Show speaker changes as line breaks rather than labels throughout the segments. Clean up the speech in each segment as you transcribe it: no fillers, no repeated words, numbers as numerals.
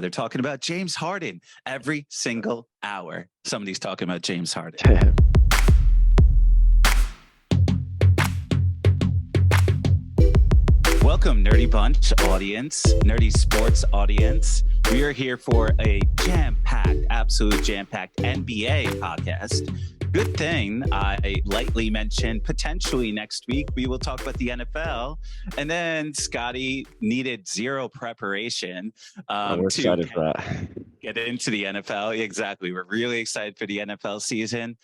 They're talking about James Harden every single hour. Somebody's talking about James Harden. Welcome, Nerdy Bunch audience, Nerdy Sports audience. We are here for a jam-packed, absolute jam-packed NBA podcast. Good thing I lightly mentioned potentially next week we will talk about the NFL. And then Scotty needed zero preparation
we're excited for that.
Get into the NFL. Exactly. We're really excited for the NFL season.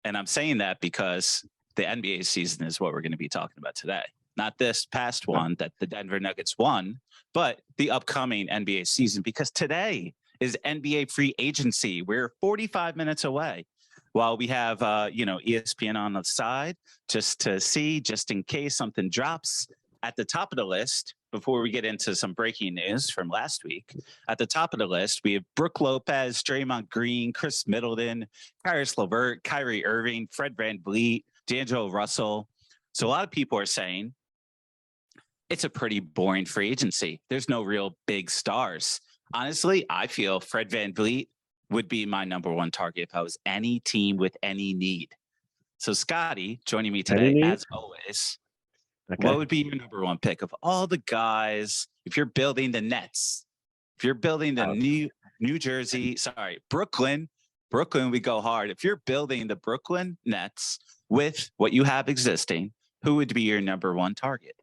And I'm saying that because the NBA season is what we're going to be talking about today. Not this past one that the Denver Nuggets won, but the upcoming NBA season, because today is NBA free agency. We're 45 minutes away. While we have, ESPN on the side just to see, just in case something drops at the top of the list. Before we get into some breaking news from last week, at the top of the list, we have Brook Lopez, Draymond Green, Chris Middleton, Karis LeVert, Kyrie Irving, Fred VanVleet, D'Angelo Russell. So a lot of people are saying it's a pretty boring free agency. There's no real big stars. Honestly, I feel Fred VanVleet would be my number one target if I was any team with any need. So Scotty, joining me today, as always, what would be your number one pick of all the guys? If you're building the Nets, if you're building the Brooklyn, we go hard. If you're building the Brooklyn Nets with what you have existing, who would be your number one target?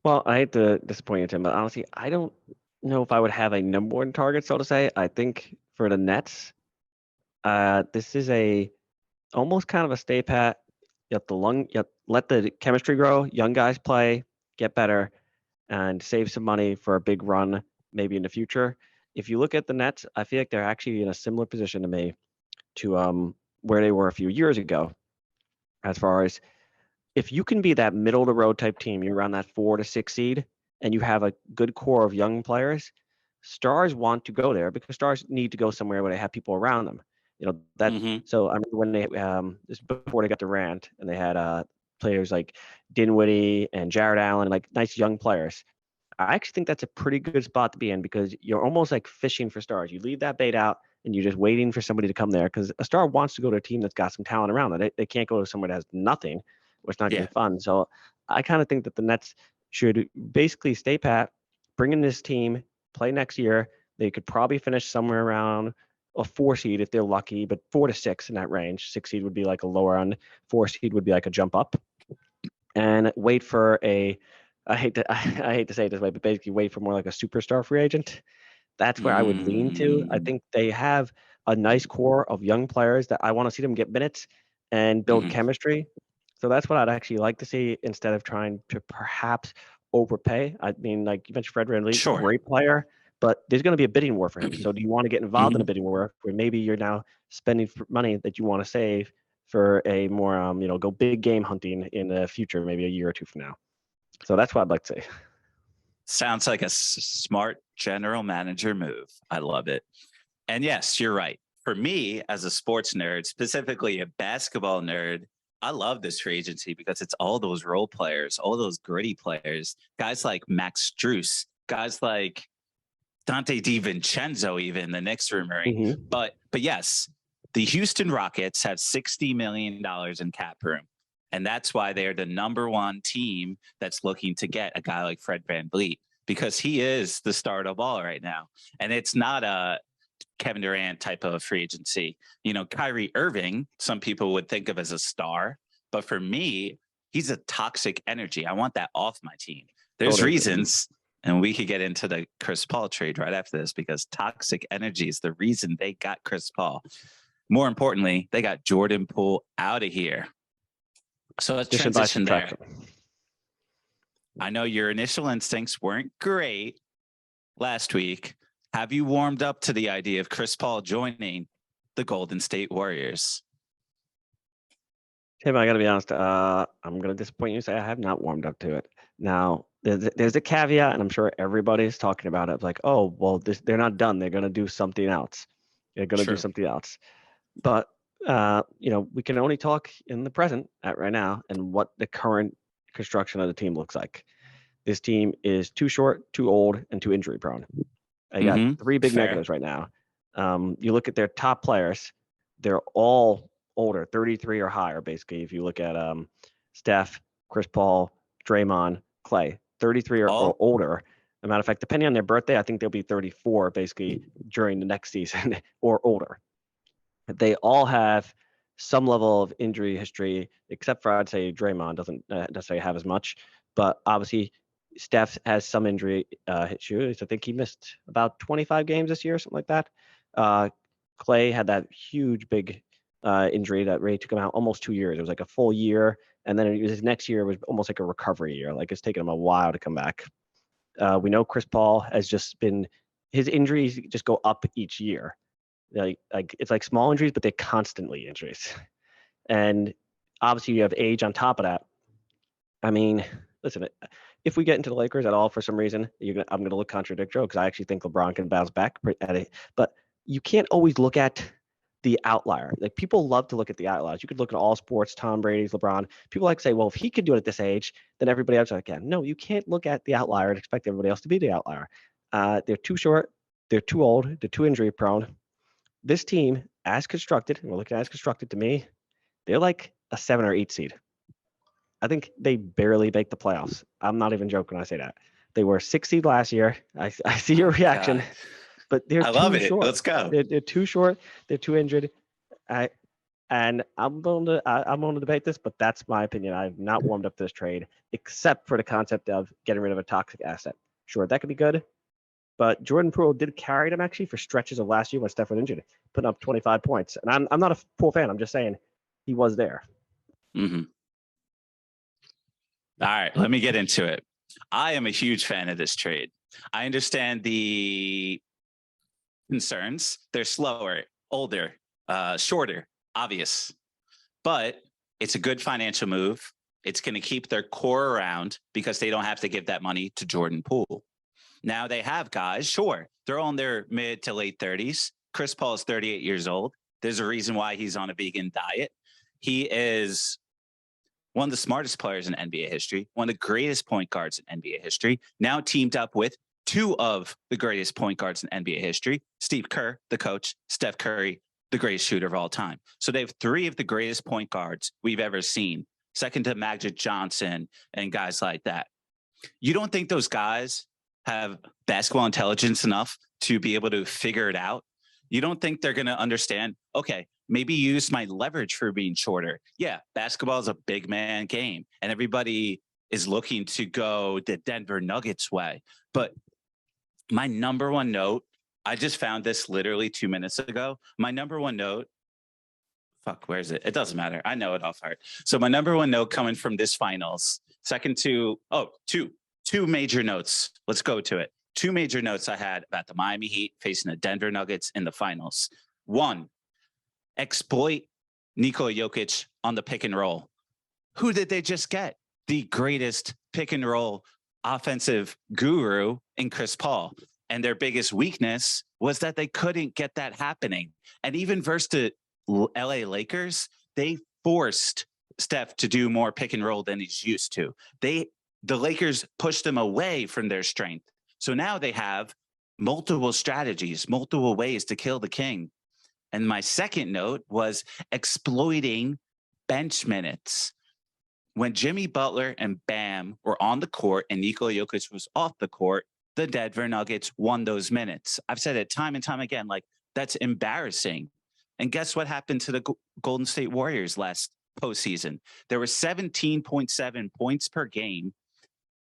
Well, I hate to disappoint you, Tim, but honestly, I don't know if I would have a number one target, so to say. I think for the Nets, this is almost kind of a stay pat. You have let the chemistry grow, young guys play, get better, and save some money for a big run maybe in the future. If you look at the Nets, I feel like they're actually in a similar position to me to where they were a few years ago, as far as if you can be that middle of the road type team, you're around that 4 to 6 seed, and you have a good core of young players, stars want to go there because stars need to go somewhere where they have people around them. So I remember when they this before they got Durant and they had players like Dinwiddie and Jared Allen, like nice young players. I actually think that's a pretty good spot to be in because you're almost like fishing for stars. You leave that bait out and you're just waiting for somebody to come there because a star wants to go to a team that's got some talent around it. They can't go to somewhere that has nothing, which is not going to be fun. So I kind of think that the Nets should basically stay pat, bring in this team, play next year. They could probably finish somewhere around a 4 seed if they're lucky, but 4 to 6 in that range. 6 seed would be like a lower end. 4 seed would be like a jump up, and wait for I hate to say it this way, but basically wait for more like a superstar free agent. That's where I would lean to. I think they have a nice core of young players that I want to see them get minutes and build chemistry. So that's what I'd actually like to see instead of trying to perhaps overpay. I mean, like you mentioned, Fred VanVleet, great player, but there's going to be a bidding war for him. So do you want to get involved in a bidding war where maybe you're now spending money that you want to save for a more, go big game hunting in the future, maybe a year or two from now? So that's what I'd like to say.
Sounds like a smart general manager move. I love it. And yes, you're right. For me, as a sports nerd, specifically a basketball nerd, I love this free agency because it's all those role players, all those gritty players, guys like Max Strus, guys like Dante DiVincenzo, even the Knicks rumoring. But yes, the Houston Rockets have $60 million in cap room. And that's why they're the number one team that's looking to get a guy like Fred VanVleet, because he is the star of all right now. And it's not a Kevin Durant type of free agency. Kyrie Irving, some people would think of as a star, but for me, he's a toxic energy. I want that off my team. There's reasons, and we could get into the Chris Paul trade right after this, because toxic energy is the reason they got Chris Paul. More importantly, they got Jordan Poole out of here. So let's transition there. I know your initial instincts weren't great last week. Have you warmed up to the idea of Chris Paul joining the Golden State Warriors?
Tim, I got to be honest. I'm going to disappoint you and say I have not warmed up to it. Now, there's a caveat, and I'm sure everybody's talking about it. Like, oh, well, they're not done. They're going to do something else. They're going to do something else. But we can only talk in the present right now and what the current construction of the team looks like. This team is too short, too old, and too injury prone. You got three big negatives right now. You look at their top players, they're all older, 33 or higher, basically. If you look at Steph, Chris Paul, Draymond, Clay, 33 or older. As a matter of fact, depending on their birthday, I think they'll be 34 basically during the next season or older. They all have some level of injury history, except for I'd say Draymond doesn't necessarily have as much. But obviously, Steph has some injury issues. I think he missed about 25 games this year, something like that. Clay had that huge big injury that really took him out almost 2 years. It was like a full year, and then his next year was almost like a recovery year. Like it's taken him a while to come back. We know Chris Paul has just been his injuries just go up each year. Like it's like small injuries, but they're constantly injuries. And obviously you have age on top of that. I mean, listen, if we get into the Lakers at all for some reason, I'm going to look contradictory because I actually think LeBron can bounce back at it. But you can't always look at the outlier. Like people love to look at the outliers. You could look at all sports, Tom Brady's, LeBron. People like to say, well, if he could do it at this age, then everybody else can. No, you can't look at the outlier and expect everybody else to be the outlier. They're too short. They're too old. They're too injury prone. This team, as constructed, and we're looking at as constructed to me, they're like a 7 or 8 seed. I think they barely make the playoffs. I'm not even joking when I say that. They were 6 seed last year. I see your reaction, but they're too short.
Let's go.
They're too short. They're too injured. And I'm going to debate this, but that's my opinion. I've not warmed up to this trade, except for the concept of getting rid of a toxic asset. Sure, that could be good. But Jordan Poole did carry them actually for stretches of last year when Steph was injured, putting up 25 points. And I'm not a Poole fan. I'm just saying he was there.
Mm-hmm. All right, let me get into it. I am a huge fan of this trade. I understand the concerns. They're slower, older, shorter, obvious. But it's a good financial move. It's going to keep their core around because they don't have to give that money to Jordan Poole. Now they have guys, sure, they're on their mid to late 30s. Chris Paul is 38 years old. There's a reason why he's on a vegan diet. He is one of the smartest players in NBA history, one of the greatest point guards in NBA history, now teamed up with two of the greatest point guards in NBA history, Steve Kerr, the coach, Steph Curry, the greatest shooter of all time. So they have three of the greatest point guards we've ever seen, second to Magic Johnson and guys like that. You don't think those guys have basketball intelligence enough to be able to figure it out? You don't think they're going to understand, okay, maybe use my leverage for being shorter. Yeah, basketball is a big man game, and everybody is looking to go the Denver Nuggets way. But my number one note, I just found this literally 2 minutes ago. My number one note, where is it? It doesn't matter. I know it off heart. So my number one note coming from this finals, two major notes. Let's go to it. Two major notes I had about the Miami Heat facing the Denver Nuggets in the finals. One, exploit Nikola Jokic on the pick and roll. Who did they just get? The greatest pick and roll offensive guru in Chris Paul. And their biggest weakness was that they couldn't get that happening. And even versus the LA Lakers, they forced Steph to do more pick and roll than he's used to. The Lakers pushed them away from their strength. So now they have multiple strategies, multiple ways to kill the king. And my second note was exploiting bench minutes. When Jimmy Butler and Bam were on the court and Nikola Jokic was off the court, the Denver Nuggets won those minutes. I've said it time and time again, like that's embarrassing. And guess what happened to the Golden State Warriors last postseason? There were 17.7 points per game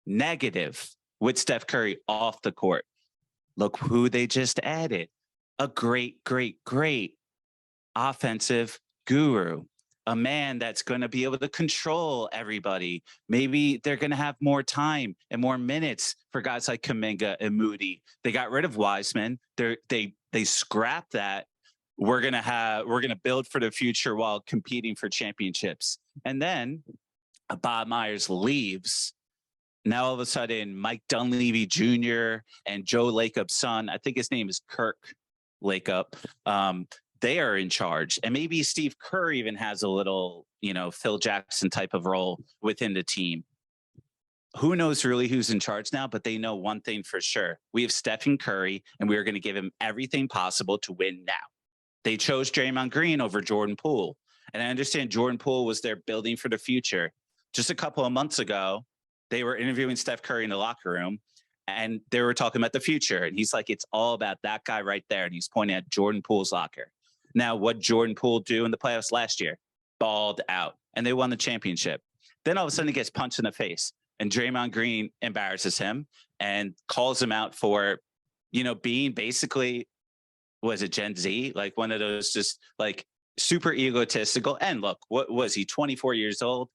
negative with Steph Curry off the court. Look who they just added. A great, great, great offensive guru. A man that's going to be able to control everybody. Maybe they're going to have more time and more minutes for guys like Kuminga and Moody. They got rid of Wiseman. They scrapped that. We're going to build for the future while competing for championships. And then Bob Myers leaves. Now all of a sudden, Mike Dunleavy Jr. and Joe Lacob's son, I think his name is Kirk Lacob, they are in charge. And maybe Steve Kerr even has a little, Phil Jackson type of role within the team. who knows really who's in charge now, but they know one thing for sure. We have Stephen Curry, and we are going to give him everything possible to win now. They chose Draymond Green over Jordan Poole. And I understand Jordan Poole was there building for the future. Just a couple of months ago, they were interviewing Steph Curry in the locker room, and they were talking about the future. And he's like, it's all about that guy right there. And he's pointing at Jordan Poole's locker. Now, what Jordan Poole do in the playoffs last year? Balled out, and they won the championship. Then all of a sudden he gets punched in the face, and Draymond Green embarrasses him and calls him out for, being basically, was it Gen Z? Like one of those just like super egotistical. And look, what was he, 24 years old?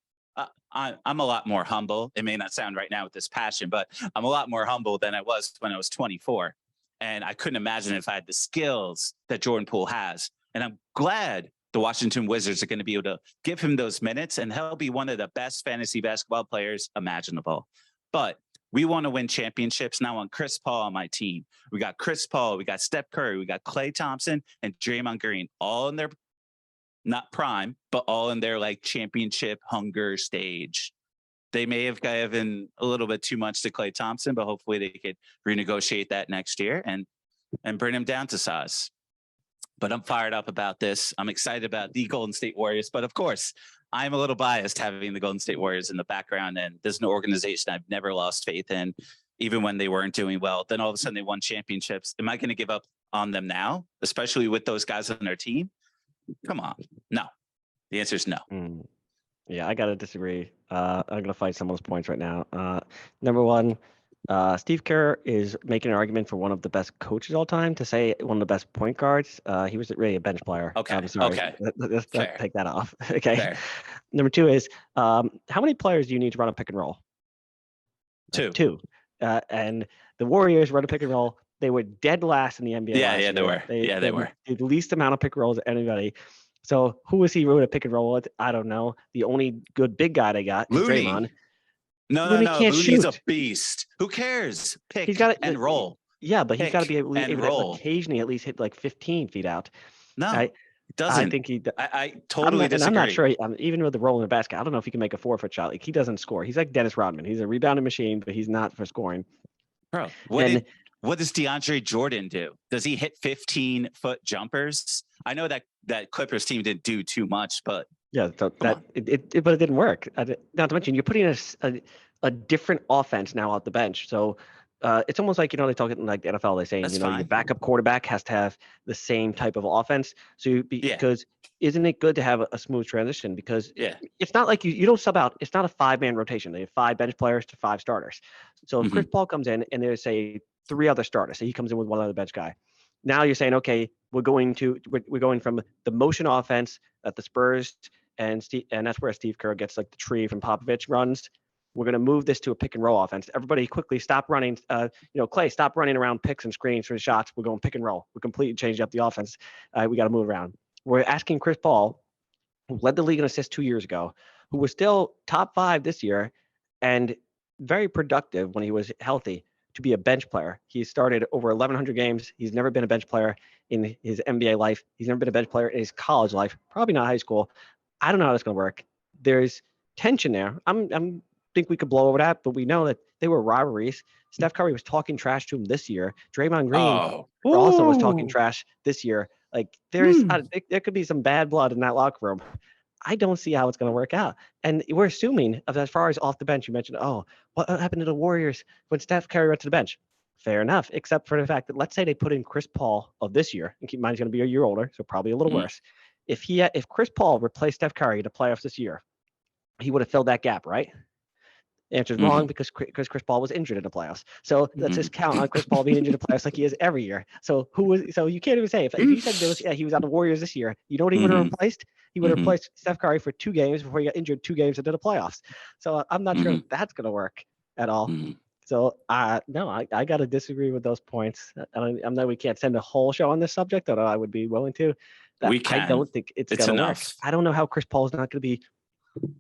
I'm a lot more humble. It may not sound right now with this passion, but I'm a lot more humble than I was when I was 24. And I couldn't imagine if I had the skills that Jordan Poole has. And I'm glad the Washington Wizards are going to be able to give him those minutes, and he'll be one of the best fantasy basketball players imaginable. But we want to win championships, and I want Chris Paul on my team. We got Chris Paul, we got Steph Curry, we got Klay Thompson, and Draymond Green, all in their, not prime, but all in their like championship hunger stage. They may have given a little bit too much to Klay Thompson, but hopefully they could renegotiate that next year and bring him down to size. But I'm fired up about this. I'm excited about the Golden State Warriors. But of course, I'm a little biased having the Golden State Warriors in the background. And there's an organization I've never lost faith in, even when they weren't doing well. Then all of a sudden they won championships. Am I going to give up on them now, especially with those guys on their team? Come on. No. The answer is no.
Yeah, I got to disagree. I'm going to fight some of those points right now. Number one, Steve Kerr is making an argument for one of the best coaches all time to say one of the best point guards. He was really a bench player.
Okay.
I'm sorry.
Okay.
Let's take that off. Okay.
Fair.
Number two is, how many players do you need to run a pick and roll? Two. And the Warriors run a pick and roll. They were dead last in the NBA.
Yeah, they were. They were.
The least amount of pick and rolls of anybody. So who was he running a pick and roll with? I don't know. The only good big guy they got is Draymond.
No. Looney's a beast. Who cares? Pick and roll.
Yeah, but he's got to be able to occasionally at least hit like 15 feet out.
No, it doesn't.
I think he.
I totally disagree.
I'm not sure. Even with the roll in the basket, I don't know if he can make a 4-foot shot. Like he doesn't score. He's like Dennis Rodman. He's a rebounding machine, but he's not for scoring.
Bro, what does DeAndre Jordan do? Does he hit 15-foot jumpers? I know that Clippers team didn't do too much, but
yeah, but it didn't work. Not to mention, you're putting a different offense now out the bench. So it's almost like, they talk in like the NFL, they say, your backup quarterback has to have the same type of offense. So because isn't it good to have a smooth transition? Because it's not like you don't sub out. It's not a 5-man rotation. They have 5 bench players to 5 starters. So if Chris Paul comes in and there's say 3 other starters, so he comes in with 1 other bench guy. Now you're saying, okay, we're going from the motion offense that the Spurs and that's where Steve Kerr gets like the tree from Popovich runs. We're going to move this to a pick and roll offense. Everybody quickly stop running. Klay, stop running around picks and screens for the shots. We're going pick and roll. We completely changed up the offense. We got to move around. We're asking Chris Paul, who led the league in assists 2 years ago, who was still top 5 this year and very productive when he was healthy, to be a bench player. He started over 1,100 games. He's never been a bench player in his NBA life. He's never been a bench player in his college life, probably not high school. I don't know how that's going to work. There's tension there. I'm think we could blow over that, but we know that they were rivalries. Steph Curry was talking trash to him this year. Draymond Green also was talking trash this year. Like there could be some bad blood in that locker room. I don't see how it's going to work out. And we're assuming, as far as off the bench, you mentioned, what happened to the Warriors when Steph Curry went to the bench? Fair enough, except for the fact that let's say they put in Chris Paul of this year, and keep in mind he's going to be a year older, so probably a little worse. If Chris Paul replaced Steph Curry in the playoffs this year, he would have filled that gap, right? The answer is wrong because Chris Paul was injured in the playoffs. So let's just count on Chris Paul being injured in the playoffs like he is every year. So you can't even say if you said he was on the Warriors this year, you know what he would have replaced? He would have replaced Steph Curry for 2 games before he got injured 2 games into the playoffs. So I'm not sure that's going to work at all. So no, I got to disagree with those points. I know we can't send a whole show on this subject, although I would be willing to.
We can.
I don't think it's going to work. I don't know how Chris Paul is not going to be.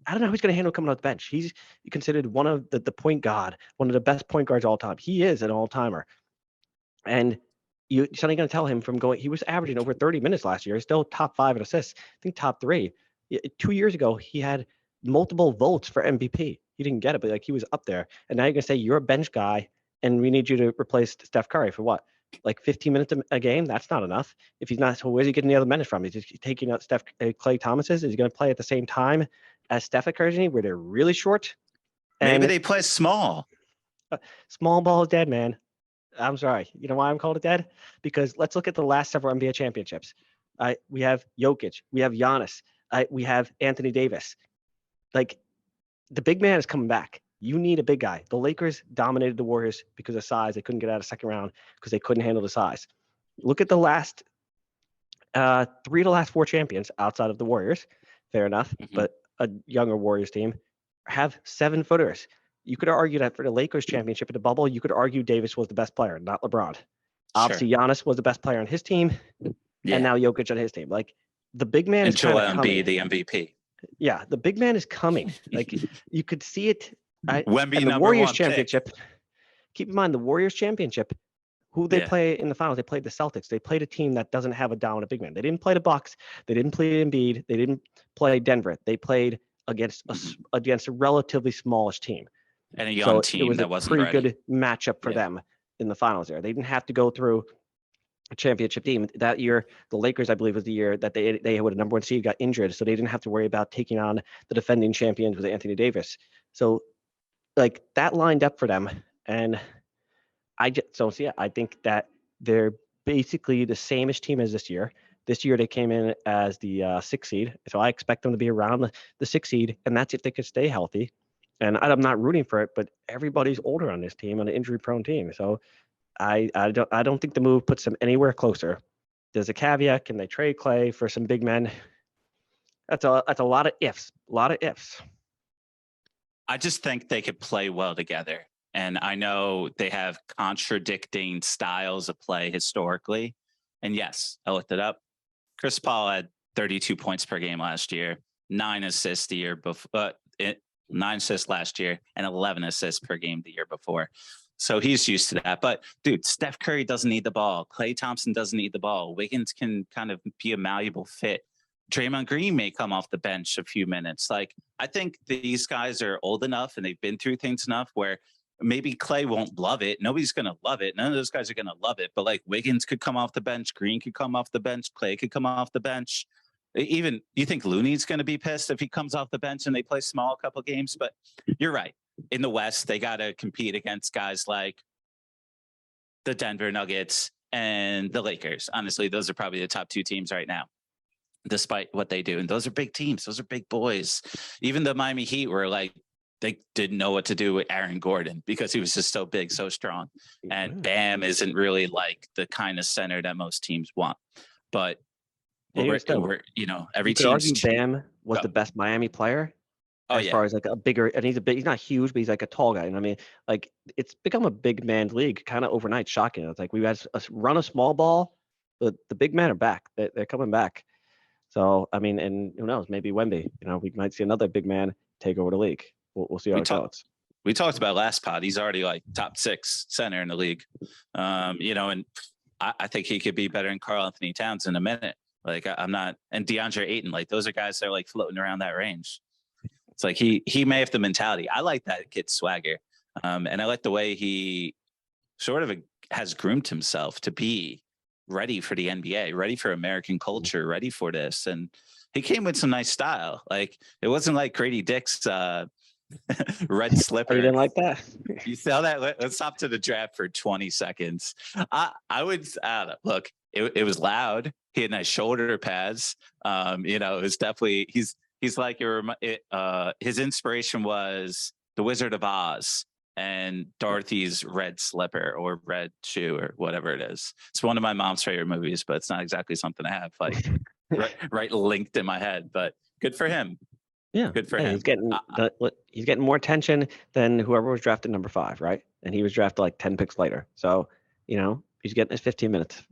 I don't know who's going to handle coming off the bench. He's considered one of the point guard, one of the best point guards all time. He is an all-timer. And you're suddenly going to tell him from going – he was averaging over 30 minutes last year. He's still top 5 in assists. I think top 3. 2 years ago, he had multiple votes for MVP. He didn't get it, but like he was up there. And now you're gonna say you're a bench guy, and we need you to replace Steph Curry for what? Like 15 minutes a game? That's not enough. If he's not, so where's he getting the other minutes from? He's just taking out Clay Thomas's. Is he going to play at the same time as Steph Curry, where they're really short? And
maybe they play small.
Small ball is dead, man. I'm sorry. You know why I'm called it dead? Because let's look at the last several NBA championships. We have Jokic, we have Giannis, we have Anthony Davis. Like, the big man is coming back. You need a big guy. The Lakers dominated the Warriors because of size. They couldn't get out of second round because they couldn't handle the size. Look at the last 3 of the last 4 champions outside of the Warriors. Fair enough, but a younger Warriors team have 7-footers. You could argue that for the Lakers championship in the bubble, you could argue Davis was the best player, not LeBron. Obviously, Giannis was the best player on his team, and now Jokic on his team. Like, the big man is kind of coming.
the MVP.
Yeah, the big man is coming. Like, you could see it.
Wemby,
and the Warriors championship. Keep in mind the Warriors championship. Who they play in the finals? They played the Celtics. They played a team that doesn't have a dominant big man. They didn't play the Bucks. They didn't play Embiid. They didn't play Denver. They played against a relatively smallish team.
And a young team that wasn't ready.
It was a pretty good matchup for them in the finals there. They didn't have to go through a championship team. That year, the Lakers, I believe, was the year that they had a number 1 seed, got injured, so they didn't have to worry about taking on the defending champions with Anthony Davis. So, like, that lined up for them. And I think that they're basically the same-ish team as this year. This year, they came in as the 6th seed. So I expect them to be around the 6th seed, and that's if they could stay healthy. And I'm not rooting for it, but everybody's older on this team, on an injury-prone team. So I don't think the move puts them anywhere closer. There's a caveat: can they trade Clay for some big men? That's a lot of ifs. A lot of ifs.
I just think they could play well together. And I know they have contradicting styles of play historically. And yes, I looked it up. Chris Paul had 32 points per game last year, 9 assists the year before, 9 assists last year, and 11 assists per game the year before. So he's used to that. But dude, Steph Curry doesn't need the ball. Klay Thompson doesn't need the ball. Wiggins can kind of be a malleable fit. Draymond Green may come off the bench a few minutes. Like, I think these guys are old enough and they've been through things enough where maybe Klay won't love it. Nobody's going to love it. None of those guys are going to love it. But like, Wiggins could come off the bench. Green could come off the bench. Klay could come off the bench. Even you think Looney's going to be pissed if he comes off the bench and they play small a couple games. But you're right. In the West, they got to compete against guys like the Denver Nuggets and the Lakers. Honestly, those are probably the top 2 teams right now, despite what they do. And those are big teams. Those are big boys. Even the Miami Heat were like, they didn't know what to do with Aaron Gordon because he was just so big, so strong. And Bam isn't really like the kind of center that most teams want. But every team.
Bam was the best Miami player. As far as like a bigger, and he's not huge, but he's like a tall guy. And I mean, like, it's become a big man's league kind of overnight. Shocking. It's like we had run a small ball, but the big men are back. They're coming back. So, I mean, and who knows, maybe Wemby, we might see another big man take over the league. We'll see how it goes.
We talked about last pod. He's already like top 6 center in the league. And I think he could be better than Karl Anthony Towns in a minute. Like, I'm not, and DeAndre Ayton, like, those are guys that are like floating around that range. It's like he may have the mentality. I like that kid swagger. And I like the way he sort of has groomed himself to be ready for the NBA, ready for American culture, ready for this. And he came with some nice style. Like, it wasn't like Grady Dick's red slipper.
You didn't like that?
You saw that? Let's stop to the draft for 20 seconds. I would look, it was loud. He had nice shoulder pads. It was definitely, he's like, his inspiration was The Wizard of Oz and Dorothy's red slipper or red shoe or whatever it is. It's one of my mom's favorite movies, but it's not exactly something I have like right linked in my head, but good for him.
Yeah.
Good for him.
He's getting more attention than whoever was drafted number 5, right? And he was drafted like 10 picks later. So, he's getting his 15 minutes.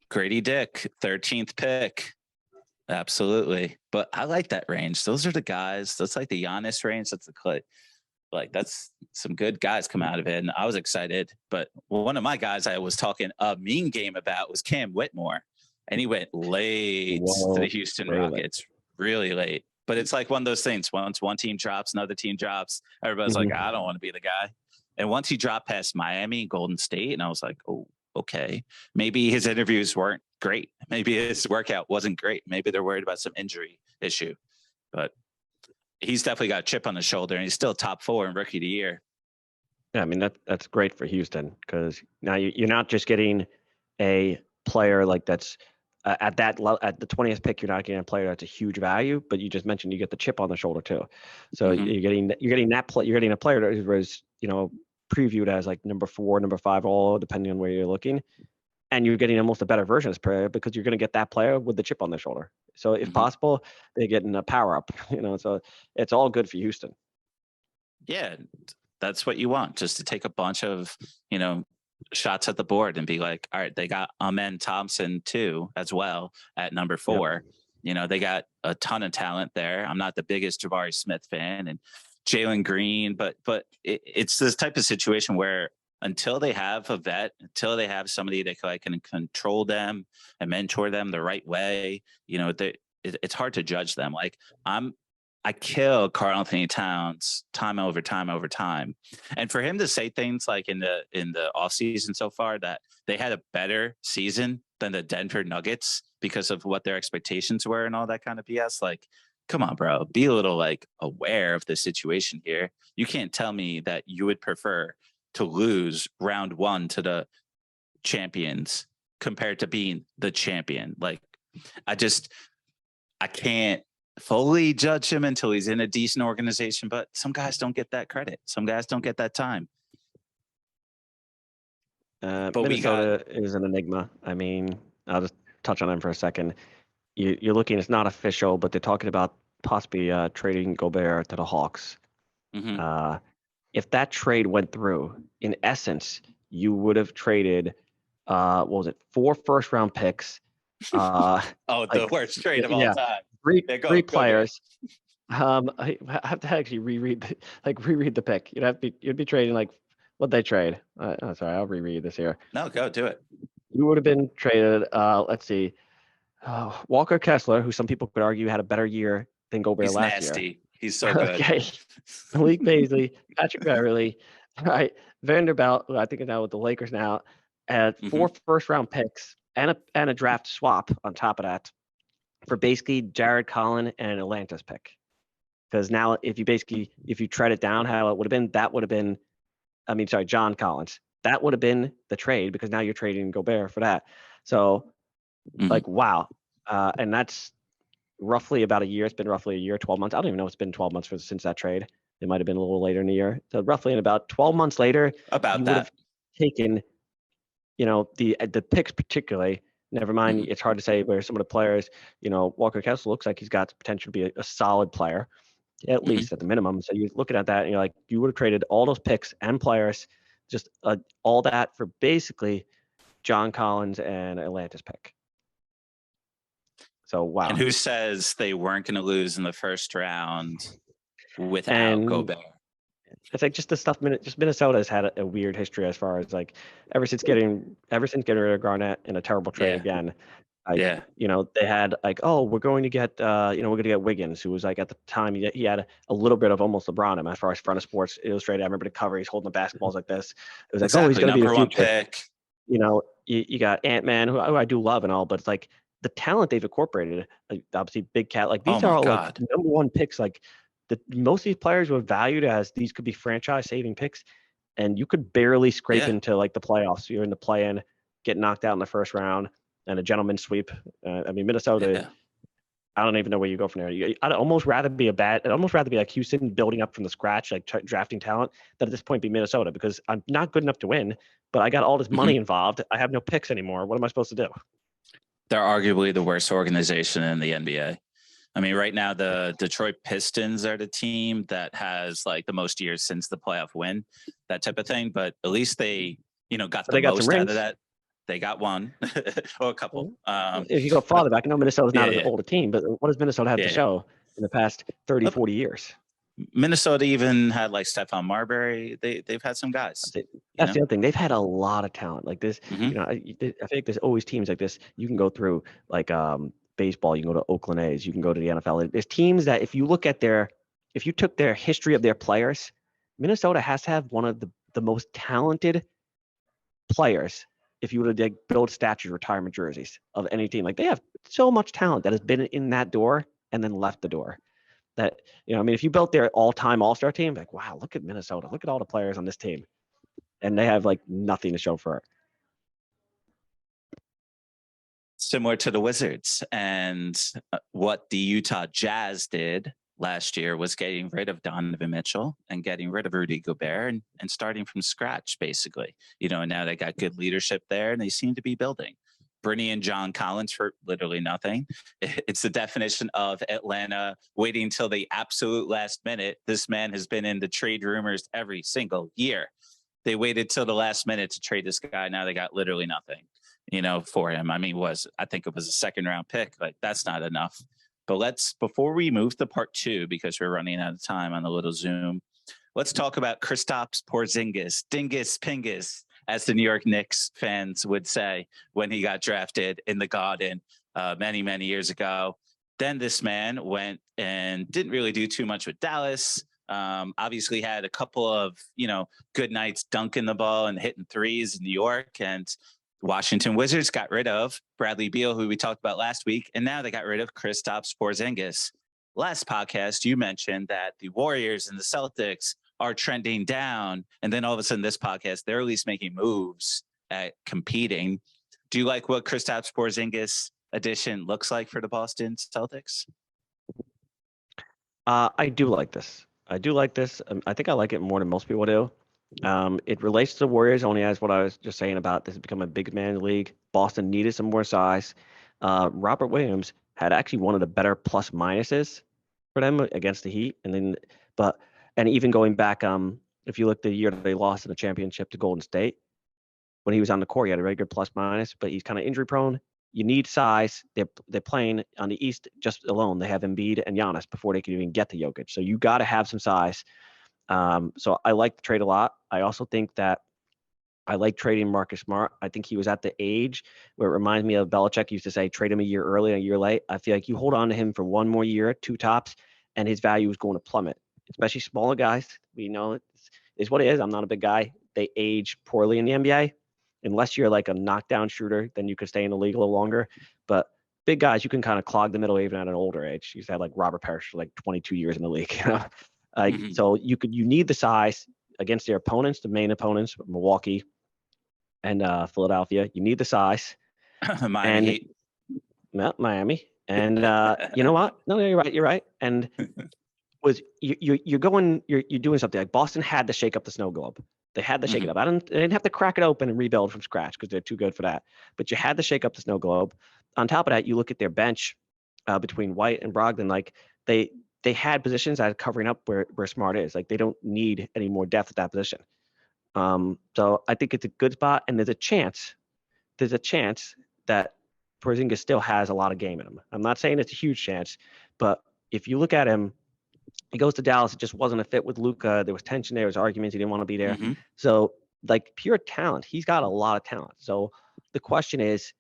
Grady Dick, 13th pick. Absolutely. But I like that range. Those are the guys. That's like the Giannis range. That's the Clay. Like, that's some good guys come out of it. And I was excited. But one of my guys I was talking a mean game about was Cam Whitmore. And he went late to the Houston Rockets. Really late. But it's like one of those things. Once one team drops, another team drops. Everybody's like, I don't want to be the guy. And once he dropped past Miami, Golden State, and I was like, oh, okay. Maybe his interviews weren't great. Maybe his workout wasn't great. Maybe they're worried about some injury issue. But he's definitely got a chip on the shoulder, and he's still top 4 in Rookie of the Year.
Yeah, I mean, that's great for Houston because now you're not just getting a player like that's at the 20th pick. You're not getting a player that's a huge value, but you just mentioned you get the chip on the shoulder too. So you're getting you're getting a player that was previewed as like number 4, number 5, all depending on where you're looking, and you're getting almost a better version of this player because you're going to get that player with the chip on their shoulder. So if possible, they're getting a power up. So it's all good for Houston.
Yeah, that's what you want, just to take a bunch of shots at the board and be like, all right, they got Amen Thompson too as well at number 4. Yep. They got a ton of talent there. I'm not the biggest Jabari Smith fan and Jalen Green, but it's this type of situation where until they have a vet, until they have somebody that can control them and mentor them the right way, it's hard to judge them. Like I kill Karl Anthony Towns time over time. And for him to say things like in the offseason so far that they had a better season than the Denver Nuggets because of what their expectations were and all that kind of BS, like, come on, bro, be a little aware of the situation here. You can't tell me that you would prefer to lose round 1 to the champions compared to being the champion. Like, I can't fully judge him until he's in a decent organization, but some guys don't get that credit. Some guys don't get that time.
But Minnesota is an enigma. I mean, I'll just touch on them for a second. You're looking, it's not official, but they're talking about possibly trading Gobert to the Hawks. If that trade went through, in essence, you would have traded, 4 first-round picks.
The worst trade of all time.
Three players. I have to actually reread the pick. You'd be trading what'd they trade? Sorry, I'll reread this here.
No, go do it.
You would have been traded. Let's see, Walker Kessler, who some people could argue had a better year than Gobert last year.
Nasty. He's so good.
Okay, Malik Beasley, Patrick Beverly, right? Vanderbilt, who I think is now with the Lakers now, had 4 first-round picks and a draft swap on top of that, for basically Jared Collin and Atlanta's pick. Because now if you tread it down how it would have been, John Collins. That would have been the trade because now you're trading Gobert for that. So wow. And that's roughly about a year. It's been roughly a year, 12 months. I don't even know if it's been 12 months since that trade. It might have been a little later in the year. So roughly in about 12 months later,
about that,
have taken, the picks particularly. Never mind, it's hard to say where some of the players, Walker Kessler looks like he's got the potential to be a solid player, at least at the minimum. So you're looking at that and you're like, you would have traded all those picks and players, just all that for basically John Collins and Atlanta's pick. So, wow.
And who says they weren't going to lose in the first round without Gobert?
It's like just the stuff. Just Minnesota has had a weird history as far as ever since getting rid of Garnett in a terrible trade again. They had we're going to get we're going to get Wiggins, who was at the time he had a little bit of almost LeBron him as far as front of Sports Illustrated. I remember the cover. He's holding the basketballs like this. It was he's going to be the future. Pick. You got Ant-Man, who I do love and all, but it's the talent they've incorporated. Obviously, Big Cat. These are all number 1 picks. Most of these players were valued as these could be franchise-saving picks, and you could barely scrape into the playoffs. You're in the play-in, get knocked out in the first round, and a gentleman's sweep. Minnesota. Yeah. I don't even know where you go from there. I'd almost rather be like Houston, building up from the scratch, drafting talent, than at this point be Minnesota, because I'm not good enough to win, but I got all this money involved. I have no picks anymore. What am I supposed to do?
They're arguably the worst organization in the NBA. Right now the Detroit Pistons are the team that has the most years since the playoff win, that type of thing. But at least they, got the most out of that. They got one or a couple.
If you go farther back, I know Minnesota's not an older team, but what does Minnesota have to show in the past 30, 40 years?
Minnesota even had Stephon Marbury. They've had some guys.
That's the other thing. They've had a lot of talent like this. I think there's always teams like this. You can go through baseball, you can go to Oakland A's, you can go to the NFL. There's teams that if you took their history of their players, Minnesota has to have one of the most talented players if you were to build statue retirement jerseys of any team. Like, they have so much talent that has been in that door and then left the door. That, I mean, if you built their all-time all-star team, like, wow, look at Minnesota. Look at all the players on this team. And they have like nothing to show for it.
Similar to the Wizards. And what the Utah Jazz did last year was getting rid of Donovan Mitchell and getting rid of Rudy Gobert and starting from scratch, basically. And now they got good leadership there, and they seem to be building. Bringing in John Collins for literally nothing. It's the definition of Atlanta waiting until the absolute last minute. This man has been in the trade rumors every single year. They waited till the last minute to trade this guy. Now they got literally nothing, for him. I mean, I think it was a second round pick. Like, that's not enough. But before we move to part 2, because we're running out of time on the little Zoom, let's talk about Kristaps Porzingis, Dingus Pingus, as the New York Knicks fans would say when he got drafted in the Garden many, many years ago. Then this man went and didn't really do too much with Dallas. Obviously had a couple of, good nights dunking the ball and hitting threes in New York, and Washington Wizards got rid of Bradley Beal, who we talked about last week, and now they got rid of Kristaps Porzingis. Last podcast, you mentioned that the Warriors and the Celtics are trending down, and then all of a sudden this podcast, they're at least making moves at competing. Do you like what Kristaps Porzingis addition looks like for the Boston Celtics?
I do like this. I think I like it more than most people do. It relates to the Warriors only as what I was just saying about this has become a big man league. Boston needed some more size. Robert Williams had actually one of the better plus minuses for them against the Heat. And even going back, if you look the year that they lost in the championship to Golden State, when he was on the court, he had a very good plus minus, but he's kind of injury prone. You need size. They're playing on the East just alone. They have Embiid and Giannis before they can even get to Jokic. So you got to have some size. So I like the trade a lot. I also think that I like trading Marcus Smart. I think he was at the age where it reminds me of Belichick used to say, trade him a year early, a year late. I feel like you hold on to him for one more year, 2 tops, and his value is going to plummet, especially smaller guys. We know it's what it is. I'm not a big guy. They age poorly in the NBA. Unless you're like a knockdown shooter, then you could stay in the league a little longer. But big guys, you can kind of clog the middle even at an older age. You used to have like Robert Parrish for like 22 years in the league. So you need the size against their opponents, the main opponents, Milwaukee and Philadelphia. You need the size.
Miami.
Miami. And you know what? No, you're right. And you're doing something like Boston had to shake up the snow globe. They had to shake it up. They didn't have to crack it open and rebuild from scratch because they're too good for that. But you had to shake up the snow globe. On top of that, you look at their bench between White and Brogdon. Like they had positions that are covering up where Smart is. Like they don't need any more depth at that position. So I think it's a good spot. And there's a chance that Porzingis still has a lot of game in him. I'm not saying it's a huge chance, but if you look at him, he goes to Dallas. It just wasn't a fit with Luka. There was tension. There was arguments. He didn't want to be there. So, like pure talent, he's got a lot of talent. So the question is,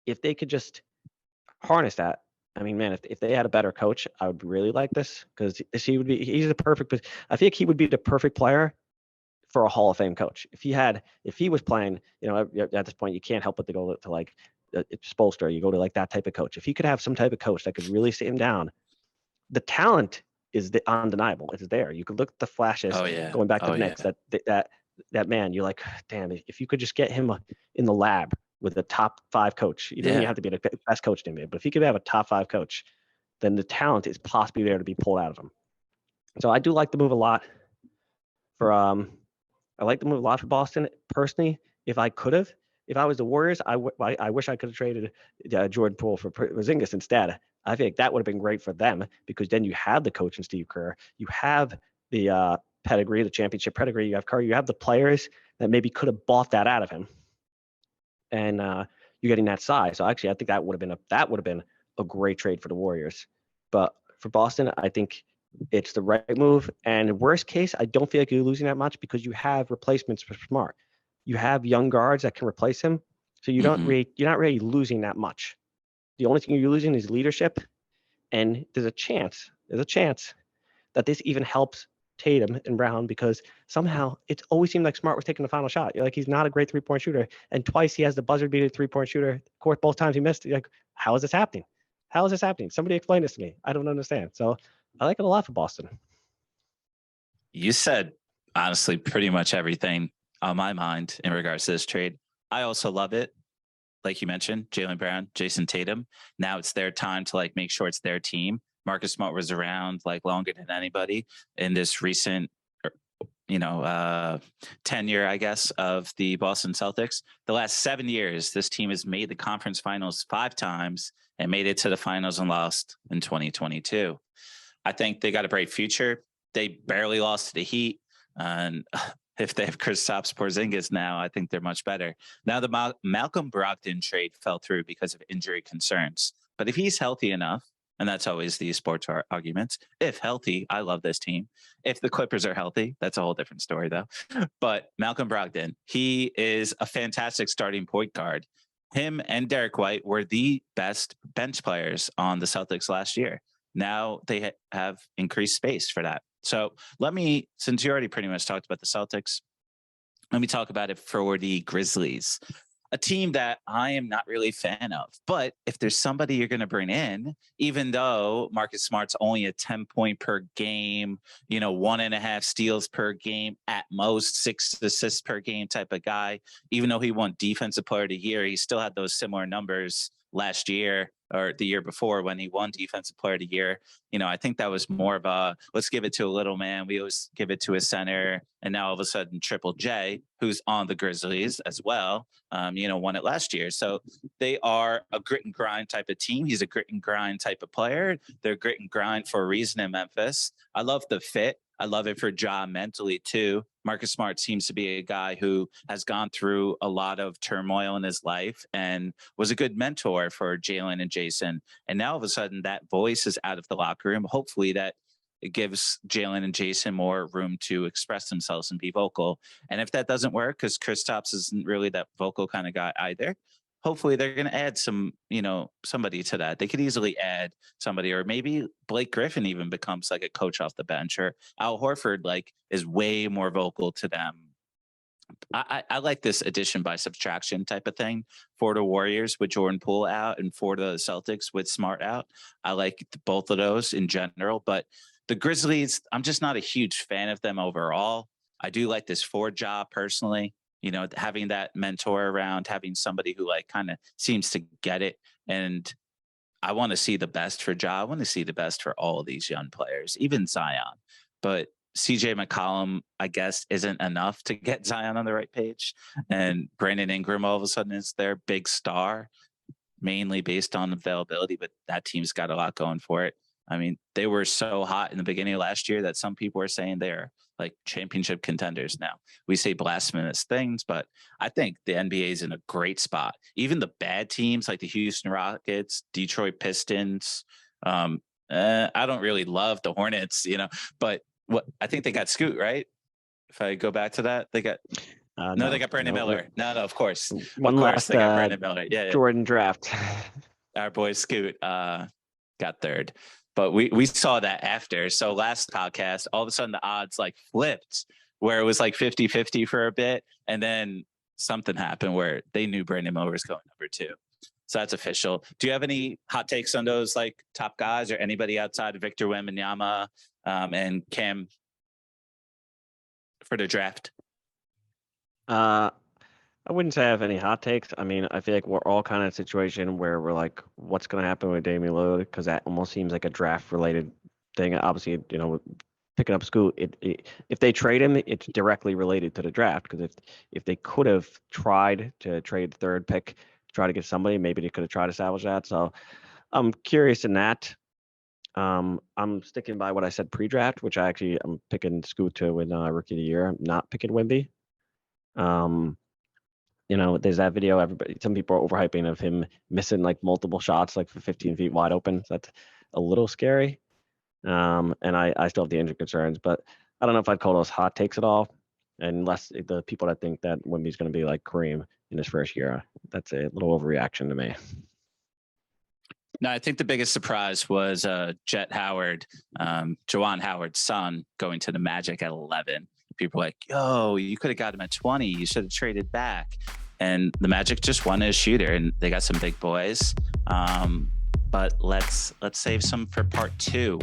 if they could just harness that. I mean, man, if they had a better coach, I would really like this because he's the perfect. I think he would be the perfect player for a Hall of Fame coach. If he was playing, at this point, you can't help but to go to like Spoelstra. You go to like that type of coach. If he could have some type of coach that could really sit him down, the talent is undeniable. It's there. You could look at the flashes going back to the Knicks. That man, you're like, damn, if you could just get him in the lab with a top 5 coach, you don't even have to be the best coach in the NBA, but if he could have a top 5 coach, then the talent is possibly there to be pulled out of him. So I do like the move a lot for Boston personally. If I was the Warriors, I wish I could have traded Jordan Poole for Porzingis instead. I think that would have been great for them because then you have the coach in Steve Kerr. You have the pedigree, the championship pedigree. You have Kerr. You have the players that maybe could have bought that out of him. And you're getting that size. So actually, I think that would have been a great trade for the Warriors. But for Boston, I think it's the right move. And worst case, I don't feel like you're losing that much because you have replacements for Smart. You have young guards that can replace him. So you're not really losing that much. The only thing you're losing is leadership, and there's a chance that this even helps Tatum and Brown, because somehow it's always seemed like Smart was taking the final shot. You're like, he's not a great 3-point shooter, and twice he has the buzzer beater 3-point shooter. Of course, both times he missed. You're like, how is this happening? How is this happening? Somebody explain this to me. I don't understand. So I like it a lot for Boston.
You said, honestly, pretty much everything on my mind in regards to this trade. I also love it. Like you mentioned, Jaylen Brown, Jason Tatum. Now it's their time to like make sure it's their team. Marcus Smart was around like longer than anybody in this recent, tenure, I guess, of the Boston Celtics. The last 7 years, this team has made the conference finals 5 times and made it to the finals and lost in 2022. I think they got a bright future. They barely lost to the Heat, and if they have Kristaps, Porzingis now, I think they're much better. Now the Malcolm Brogdon trade fell through because of injury concerns, but if he's healthy enough, and that's always the sports arguments, if healthy, I love this team. If the Clippers are healthy, that's a whole different story though. But Malcolm Brogdon, he is a fantastic starting point guard. Him and Derek White were the best bench players on the Celtics last year. Now they have increased space for that. So since you already pretty much talked about the Celtics, let me talk about it for the Grizzlies, a team that I am not really a fan of. But if there's somebody you're going to bring in, even though Marcus Smart's only a 10-point per game, 1.5 steals per game, at most 6 assists per game type of guy, even though he won Defensive Player of the Year, he still had those similar numbers last year or the year before when he won Defensive Player of the Year. I think that was more of a, let's give it to a little man. We always give it to a center. And now all of a sudden Triple J, who's on the Grizzlies as well, won it last year. So they are a grit and grind type of team. He's a grit and grind type of player. They're grit and grind for a reason in Memphis. I love the fit. I love it for Ja mentally too. Marcus Smart seems to be a guy who has gone through a lot of turmoil in his life and was a good mentor for Jaylen and Jason. And now all of a sudden that voice is out of the locker room. Hopefully that it gives Jaylen and Jason more room to express themselves and be vocal. And if that doesn't work, because Kristaps isn't really that vocal kind of guy either, hopefully they're going to add somebody to that. They could easily add somebody, or maybe Blake Griffin even becomes like a coach off the bench, or Al Horford is way more vocal to them. I like this addition by subtraction type of thing for the Warriors with Jordan Poole out, and for the Celtics with Smart out. I like both of those in general, but the Grizzlies, I'm just not a huge fan of them overall. I do like this for Ja personally. Having that mentor around, having somebody who kind of seems to get it. And I want to see the best for Ja. I want to see the best for all of these young players, even Zion. But CJ McCollum, I guess, isn't enough to get Zion on the right page. And Brandon Ingram all of a sudden is their big star, mainly based on availability, but that team's got a lot going for it. I mean, they were so hot in the beginning of last year that some people are saying they're like championship contenders now. We say blasphemous things, but I think the NBA is in a great spot. Even the bad teams like the Houston Rockets, Detroit Pistons. I don't really love the Hornets, but I think they got Scoot, right? If I go back to that, they got no, they got Brandon Miller. No, of course.
One last
they got Brandon Miller. Yeah,
Jordan draft.
Our boy Scoot got third. But we saw that after. So last podcast, all of a sudden the odds flipped, where it was 50-50 for a bit. And then something happened where they knew Brandon Miller was going number 2. So that's official. Do you have any hot takes on those top guys, or anybody outside of Victor Wembanyama and Cam for the draft?
I wouldn't say I have any hot takes. I mean, I feel like we're all kind of in a situation where we're like, what's going to happen with Damian Lillard? Because that almost seems like a draft-related thing. Obviously, picking up Scoot, if they trade him, it's directly related to the draft. Because if they could have tried to trade the 3rd pick to try to get somebody, maybe they could have tried to salvage that. So I'm curious in that. I'm sticking by what I said pre-draft, which I'm picking Scoot to win Rookie of the Year. I'm not picking Wemby. There's that video. Some people are overhyping of him missing multiple shots, for 15 feet wide open. So that's a little scary. And I still have the injury concerns, but I don't know if I'd call those hot takes at all, unless the people that think that Wemby's going to be like Kareem in his first year. That's a little overreaction to me.
No, I think the biggest surprise was Jet Howard, Juwan Howard's son, going to the Magic at 11. People were like, yo, you could have got him at 20. You should have traded back. And the Magic just wanted a shooter, and they got some big boys. But let's save some for part 2.